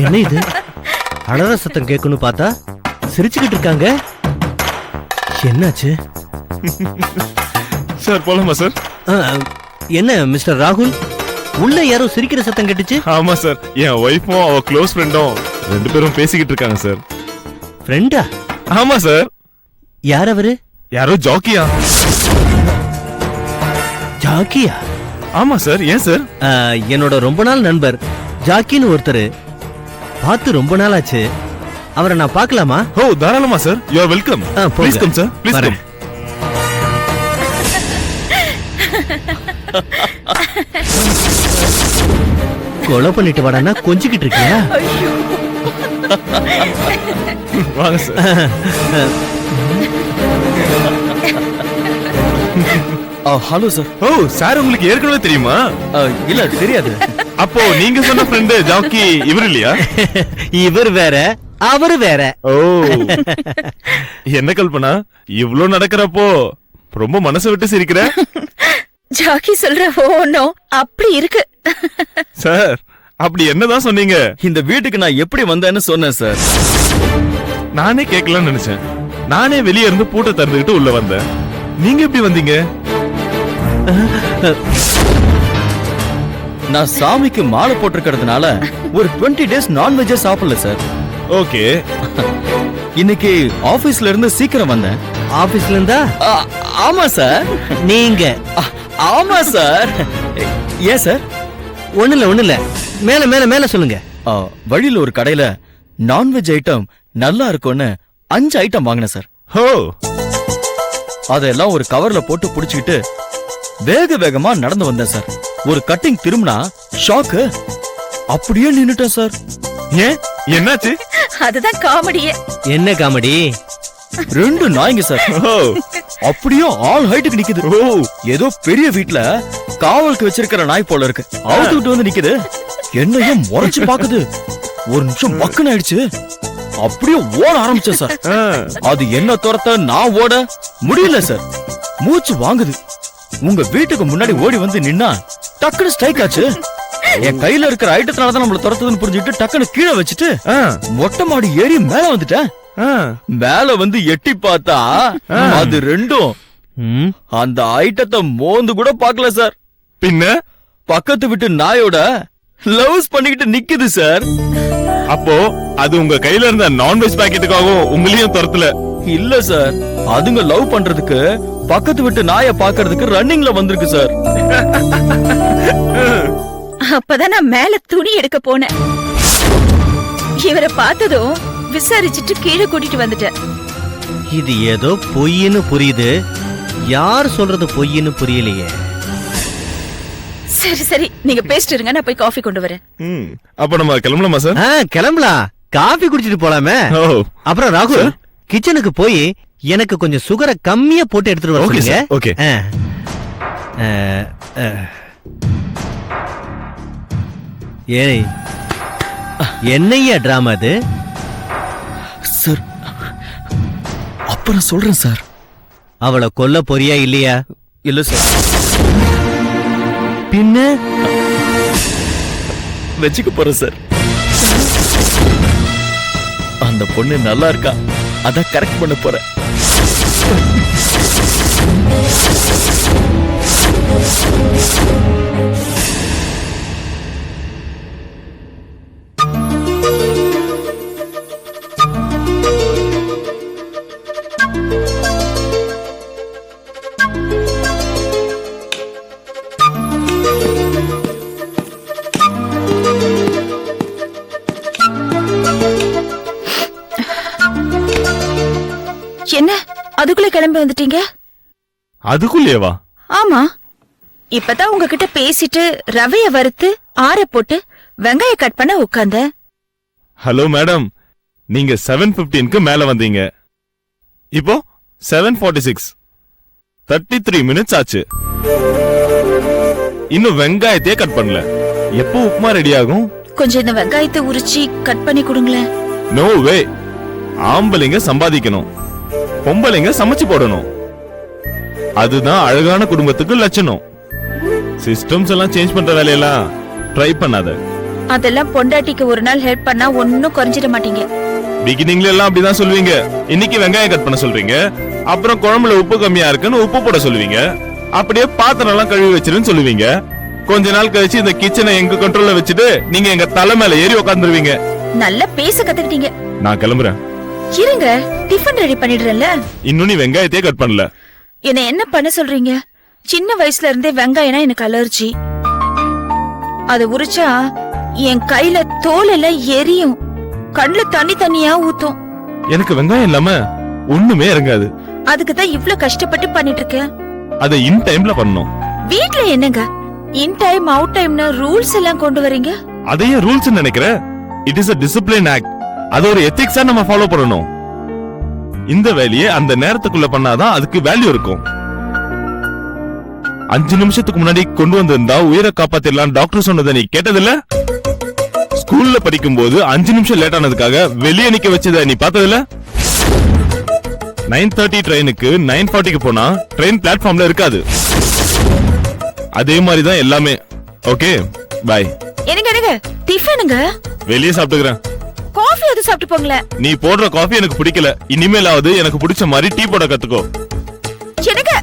என்ன இது அழற சத்தம் கேட்கணும் பார்த்தா சிரிச்சுக்கிட்டு இருக்காங்க. என்னாச்சு சார்? போலாமா சார்? என்ன மிஸ்டர் ராகுல், உள்ள யாரோ சிரிக்கிற சத்தம் கேட்டுச்சு? ஆமா சார், என் ஒய்ஃபும் அவ க்ளோஸ் ஃப்ரெண்டும் 2 பேரும் பேசிக்கிட்டு இருக்காங்க சார். ஃப்ரெண்டா? ஆமா சார். யார் அவரு? யாரோ ஜாக்கியா. ஜாக்கியா? ஆமா சார். ஏன் சார்? என்னோட ரொம்ப நாள் நண்பர் ஜாக்கின்னு ஒருத்தர். பார்த்து ரொம்ப நாள் ஆச்சு. அவரை நான் பார்க்கலாமா? ஓ தாராளமா sir. You are welcome. Please come sir, please come. கொலை பண்ணிட்டு வாடானா கொஞ்சிக்கிட்டு இருக்கியா? வாங்க சார். Hello sir. ஓ சார், உங்களுக்கு ஏற்கனவே தெரியுமா? இல்ல தெரியாது. அப்போ நீங்க சொன்ன ஃப்ரெண்ட் ஜாக்கி இவர் இல்லையா? இவர் வேற, அவரு வேற. ஓ என்ன கல்பனா, இவ்ளோ நடக்கிறப்போ ரொம்ப மனசை விட்டு சிரிக்கிற? ஜாக்கி சொல்ற ஓனோ அப்படி இருக்கு. சார் அப்படி என்னதான் சொன்னீங்க? இந்த வீட்டுக்கு நான் எப்படி வந்தேன்னு சொன்னேன் சார். நானே கேட்கலாம்னு நினைச்சேன். நானே வெளியே இருந்து பூட்டை திறந்துகிட்டு உள்ள வந்தேன். நீங்க எப்படி வந்தீங்க? நான் சாமிக்கு மாலை போட்டிருக்கிறதுனால ஒரு 20 days நான்வெஜ் சாப்பிடல சார். ஓகே. இன்னைக்கு ஆபீஸ்ல இருந்து சீக்கிரம் வந்தேன். ஆபீஸ்ல இருந்தா? ஆமா சார். நீங்க? ஆமா சார். ஏன் சார்? ஒண்ணு இல்ல, மேல மேல மேல சொல்லுங்க. வழியில ஒரு கடையில நான்வெஜ் ஐட்டம் நல்லா இருக்கும்னு 5 ஐட்டம் வாங்கினேன் சார். ஹோ. அதெல்லாம் ஒரு கவர்ல போட்டு புடிச்சுக்கிட்டு வேக வேகமா நடந்து வந்தேன் சார். ஒரு கட்டிங் திரும்பினா ஷாக்கு, அப்படியே நின்னுட்டேன் சார். ஏன், என்னாச்சு? அதுதான் காமெடியே. என்ன காமெடி? 2 நாய்ங்க சார். அப்படியே ஆல் ஹைட்டுக்கு நிக்குது. ஏதோ பெரிய வீட்ல காவலுக்கு வச்சிருக்கிற நாய் போல இருக்கு. அவுத்துக்கிட்டு வந்து நிக்குது. என்னையும் முறைச்சு பாக்குது. ஒரு நிமிஷம் பக்குன்னு ஆயிடுச்சு. அப்படியே ஓட ஆரம்பிச்சேன் சார். அது என்ன துரத்த நான் ஓட முடியல சார். மூச்சு வாங்குது. உங்க வீட்டுக்கு முன்னாடி ஓடி வந்து நின்னா டக்குனு ஸ்ட்ரைக் ஆச்சு. என் கையில இருக்கிற ஐட்டத்தினாலதான் நம்மள துரத்துதுன்னு புரிஞ்சுட்டு டக்குனு கீழே வச்சுட்டு மொட்டை மாடி ஏறி மேல வந்துட்டேன். மேல வந்து எட்டி பார்த்தா அது 2ம் அந்த ஐட்டத்தை மோந்து கூட பாக்கல சார். பின்ன பக்கத்து விட்டு நாயோட லவ்ஸ் பண்ணிக்கிட்டு நிக்குது சார். அப்போ அது உங்க கையில இருந்த நான்வெஜ் பாக்கெட்டுக்காகவும் உங்களையும் துரத்தல? இல்ல சார், அதுங்க லவ் பண்றதுக்கு பக்கத்து விட்டு நாய பாக்குறதுக்கு ரன்னிங்ல வந்திருக்கு சார். அப்பதான் நான் மேல துணி எடுக்க போனேன். இவரை பார்த்ததும் விசாரிச்சுட்டு கீழே கூட்டிட்டு வந்துட்டேன். இது ஏதோ பொய்ன்னு புரியுது, யார் சொல்றது பொய்ன்னு புரியலையே. சரி சரி, நீங்க பேசிட்டு இருங்க, நான் போய் காஃபி கொண்டு வரேன். அப்ப நம்ம கிளம்பலாமா சார்? கிளம்பலாம். காஃபி குடிச்சிட்டு போலாமே. அப்புறம் ராகுல், கிச்சனுக்கு போய் எனக்கு கொஞ்சம் சுகரை கம்மியா போட்டு எடுத்துட்டு வர சொல்லுங்க. ஓகே. ஏய், என்னையா டிராமா அது? சார் அப்புறம் சொல்றேன் சார். அவளை கொல்ல போறியா இல்லையா? இல்ல சார். பின்ன வச்சுக்க போறேன் சார். அந்த பொண்ணு நல்லா இருக்கா, அத கரெக்ட் பண்ண போறேன். என்ன அதுக்குள்ள கிளம்பி வந்துட்டீங்க? அதுக்குள்ளேவா? ஆமா, இப்பதான் உங்ககிட்ட பேசிட்டு ரவைய வறுத்து ஆற போட்டு வெங்காய கட் பண்ண உட்கார்ந்த. ஹலோ மேடம், நீங்க 7:15க்கு மேல வந்தீங்க. இப்போ 7:46, 33 மினிட்ஸ் ஆச்சு. இன்னும் வெங்காயத்தையே கட் பண்ணல. எப்போ உப்புமா ரெடி ஆகும்? கொஞ்சம் இந்த வெங்காயத்தை உரிச்சி கட் பண்ணி கொடுங்களேன். No way. ஆம்பளைங்க சம்பாதிக்கணும், பொம்பளைங்க சமைச்சு போடணும். அதுதான் அழகான குடும்பத்துக்கு லட்சணம். சிஸ்டம்ஸ் எல்லாம் சேஞ்ச் பண்ற வேலையெல்லாம் ட்ரை பண்ணாத. அதெல்லாம் பொண்டாட்டிக்கு ஒரு நாள் ஹெல்ப் பண்ணா ஒன்னும் குறைஞ்சிட மாட்டீங்க. பிகினிங்ல எல்லாம் அப்படிதான் சொல்லுவீங்க. இன்னைக்கு வெங்காயம் கட் பண்ண சொல்றீங்க, அப்புறம் குழம்புல உப்பு கம்மியா இருக்குன்னு உப்பு போட சொல்லுவீங்க, அப்படியே பாத்திரம் எல்லாம் கழுவி வச்சிருன்னு சொல்லுவீங்க. கொஞ்ச நாள் கழிச்சு இந்த கிச்சனை எங்க கண்ட்ரோல்ல வச்சுட்டு நீங்க எங்க தலை மேல ஏறி உட்காந்துருவீங்க. நல்லா பேச கத்துக்கிட்டீங்க. நான் கிளம்புறேன். இருங்க, டிஃபன் ரெடி பண்ணிடுறேன்ல. இன்னும் நீ வெங்காயத்தையே கட் பண்ணல. என்ன பண்ண சொல்றீங்க? சின்ன வயசுல இருந்தே வெங்காயம்னா எனக்கு அலர்ஜி. அத உரிச்சா என் கையில தோல் எல்லாம் எரியும், கண்ணுல தண்ணியா ஊத்தும். எனக்கு வெங்காயம் இல்லாம ஒண்ணுமே இறங்காது. அதுக்குதான் இவ்ளோ கஷ்டப்பட்டு பண்ணிட்டு இருக்கேன். அதை இன் டைம்ல பண்ணணும். வீட்ல என்னங்க இன் டைம் அவுட் டைம்னு ரூல்ஸ் எல்லாம் கொண்டு வரீங்க? அதையே ரூல்ஸ் நினைக்கிற? It is a discipline act. அது ஒரு எத்திக்ஸா நம்ம ஃபாலோ பண்ணணும். இந்த வேலையை அந்த நேரத்துக்குள்ள பண்ணாதான் அதுக்கு வேல்யூ இருக்கும். 5 நிமிஷத்துக்கு முன்னாடி கொண்டு வந்திருந்தா உயிரை காப்பாத்திடலாம் டாக்டர் சொன்னதை நீ கேட்டதில்ல? ஸ்கூல்ல படிக்கும் போது 5 நிமிஷம் லேட் ஆனதுக்காக வெளியே நிக்க வச்சத நீ பார்த்ததில்ல? 9:30 ட்ரெயினுக்கு 9:40க்கு போனா ட்ரெயின் பிளாட்ஃபார்ம்ல இருக்காது. அதே மாதிரி தான் எல்லாமே. Okay bye. எனக்கு டிஃபனுங்க வெளியே சாப்பிட்டுக்கிறேன். காஃபி அது சாப்பிட்டு போங்களேன். நீ போடுற காஃபி எனக்கு பிடிக்கல. இனிமேலாவது எனக்கு பிடிச்ச மாதிரி டீ போட கத்துக்கோ. எனக்கு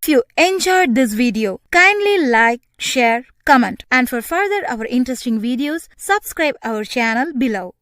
you enjoyed this video, kindly like, share, comment, and for further our interesting videos, subscribe our channel below.